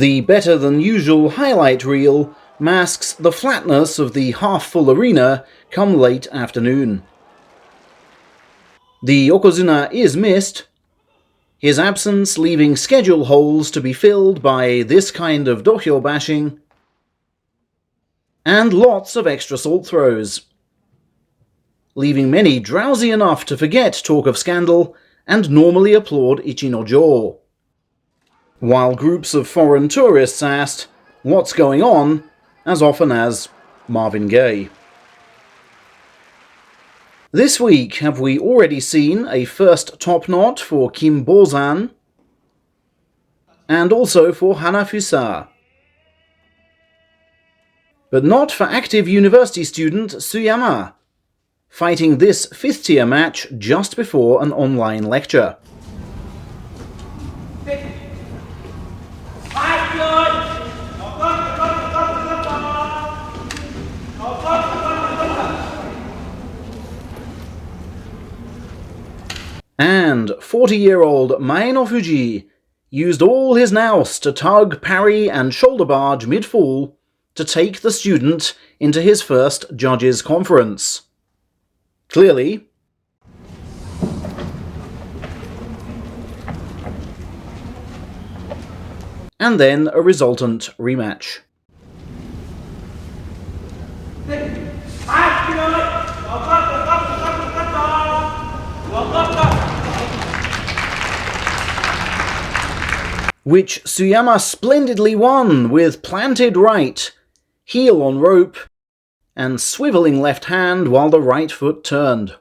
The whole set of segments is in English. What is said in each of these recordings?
The better-than-usual highlight reel masks the flatness of the half-full arena come late afternoon. The yokozuna is missed, his absence leaving schedule holes to be filled by this kind of dohyo bashing, and lots of extra salt throws, leaving many drowsy enough to forget talk of scandal and normally applaud Ichi-no-jo, while groups of foreign tourists asked, "What's going on?" as often as Marvin Gaye. This week, have we already seen a first top knot for Kim Bozan, and also for Hanafusa, but not for active university student Suyama, fighting this 5th tier match just before an online lecture. And 40-year-old Mae no Fuji used all his nous to tug, parry, and shoulder barge mid-fall to take the student into his first judges' conference. Clearly, and then a resultant rematch. Which Suyama splendidly won with planted right, heel on rope, and swivelling left hand while the right foot turned.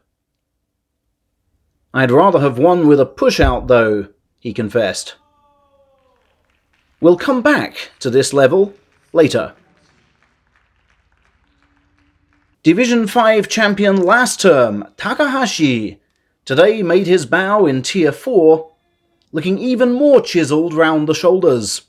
"I'd rather have won with a push-out though," he confessed. We'll come back to this level later. Division 5 champion last term, Takahashi, today made his bow in Tier 4, looking even more chiselled round the shoulders.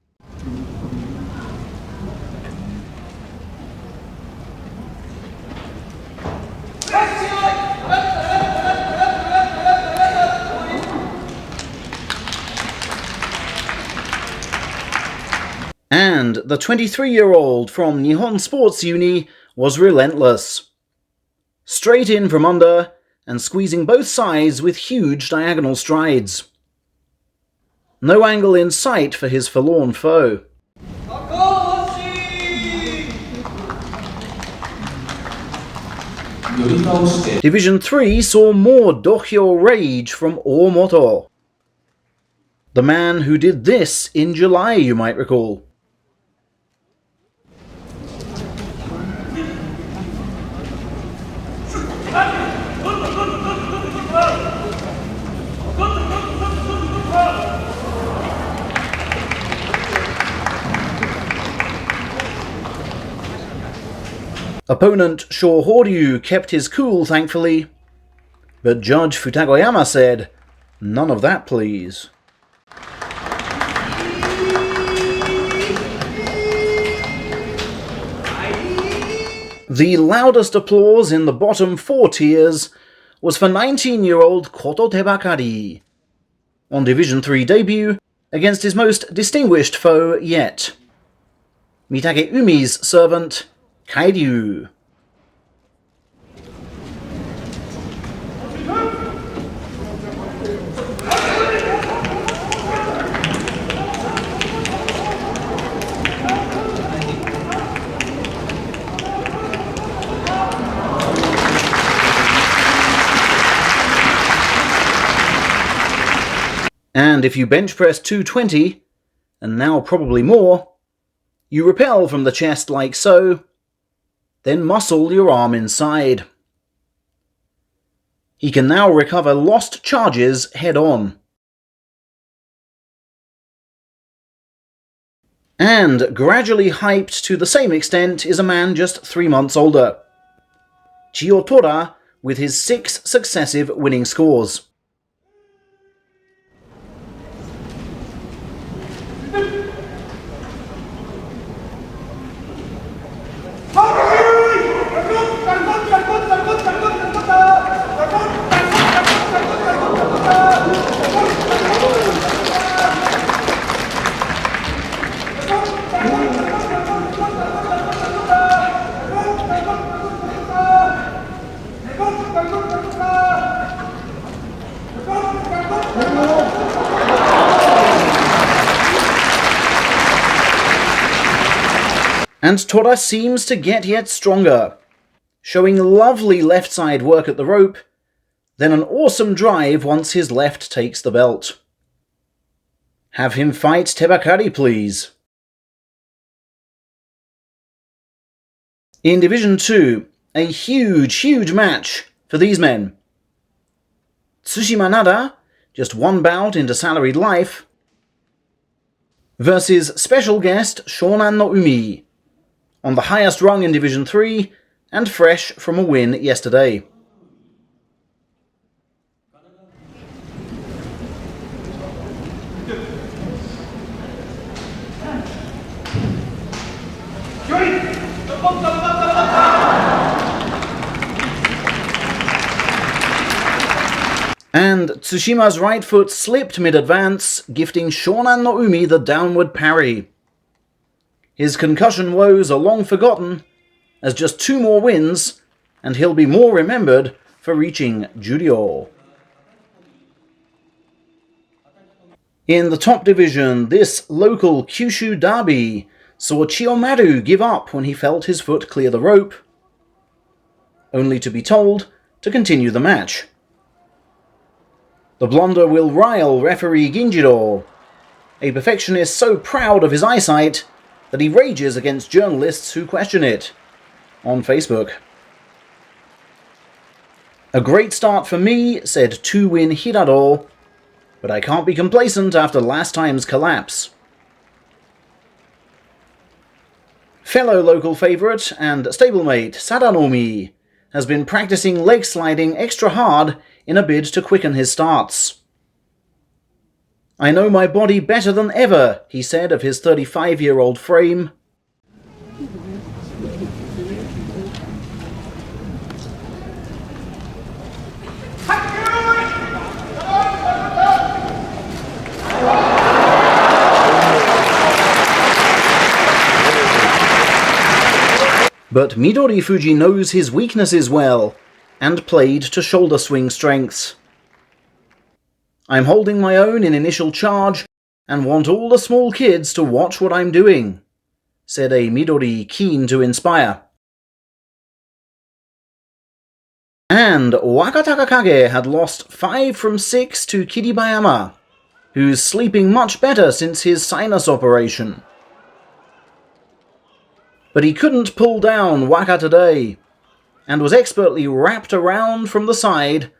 And the 23-year-old from Nihon Sports Uni was relentless. Straight in from under, and squeezing both sides with huge diagonal strides. No angle in sight for his forlorn foe. Division 3 saw more dohyo rage from Omoto. The man who did this in July, you might recall. Opponent Shohoryu kept his cool, thankfully, but Judge Futagoyama said, "None of that, please." The loudest applause in the bottom 4 tiers was for 19-year-old Kototebakari, on Division 3 debut against his most distinguished foe yet, Mitake Umi's servant, Kairyu. And if you bench press 220, and now probably more, you repel from the chest like so, then muscle your arm inside. He can now recover lost charges head-on. And gradually hyped to the same extent is a man just 3 months older, Chiyotora, with his 6 successive winning scores. And Tora seems to get yet stronger, showing lovely left side work at the rope, then an awesome drive once his left takes the belt. Have him fight Tebakari, please. In Division 2, a huge match for these men. Tsushima Nada, just one bout into salaried life, versus special guest Shonan no Umi, on the highest rung in Division 3 and fresh from a win yesterday. And Tsushima's right foot slipped mid-advance, gifting Shonan no Umi the downward parry. His concussion woes are long forgotten, as just 2 more wins, and he'll be more remembered for reaching Juryo. In the top division, this local Kyushu derby saw Chiyomaru give up when he felt his foot clear the rope, only to be told to continue the match. The blunder will rile referee Ginjiro, a perfectionist so proud of his eyesight that he rages against journalists who question it on Facebook. A great start for me, said 2-win Hirado, but I can't be complacent after last time's collapse. Fellow local favourite and stablemate Sadanomi has been practicing leg sliding extra hard in a bid to quicken his starts. I know my body better than ever, he said of his 35-year-old frame. But Midori Fuji knows his weaknesses well, and played to shoulder swing strengths. I'm holding my own in initial charge, and want all the small kids to watch what I'm doing, said a Midori keen to inspire. And Wakatakakage had lost 5 from 6 to Kiribayama, who's sleeping much better since his sinus operation. But he couldn't pull down Waka today, and was expertly wrapped around from the side,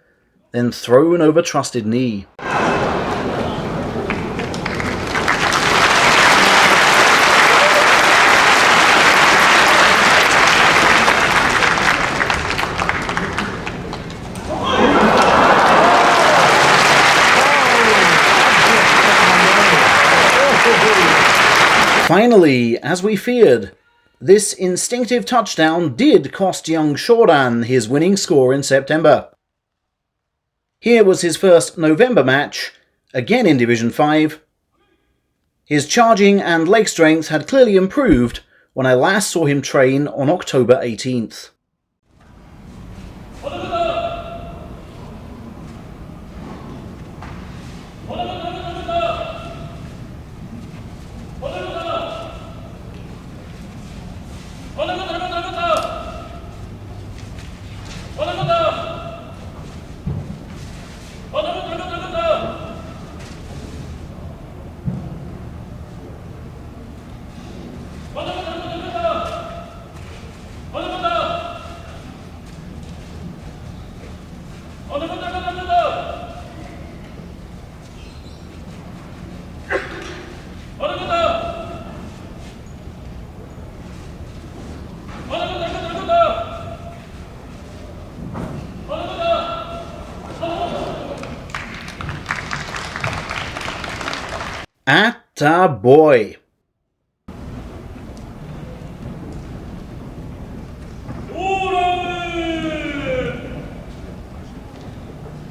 then thrown over trusted knee. Finally, as we feared, this instinctive touchdown did cost young Shoran his winning score in September. Here was his first November match, again in Division 5. His charging and leg strength had clearly improved when I last saw him train on October 18th. Atta boy!